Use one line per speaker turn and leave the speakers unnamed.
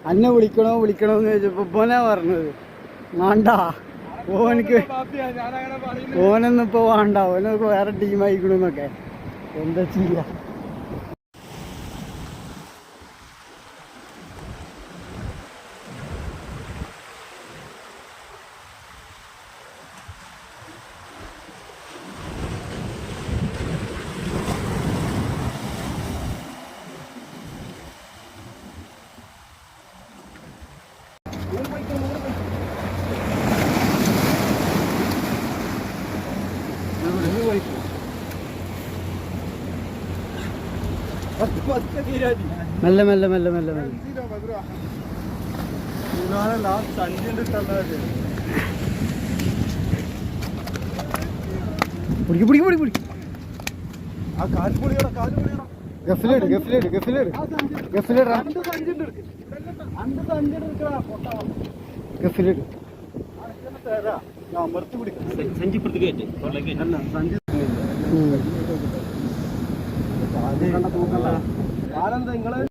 അന്നെ വിളിക്കണോന്ന് ചോദിച്ചപ്പോ പോനാ പറഞ്ഞത് വേണ്ട ഓനൊന്നും ഇപ്പൊ വേണ്ട, ഓനൊക്കെ വേറെ ടീമായിക്കണെന്നൊക്കെ. എന്താ ചെയ്യാ? മെല്ലെ മെല്ലെ മെല്ലെ മെല്ലെ മെല്ലെ പിടിക്ക് പിടിക്ക് പിടിക്ക് പിടിക്ക്. ഗഫിലേട് ഗഫിലേട് ഗഫിലേട് ഗഫിലേട് ഗഫിലേട്
ആനന്ദ നിങ്ങള്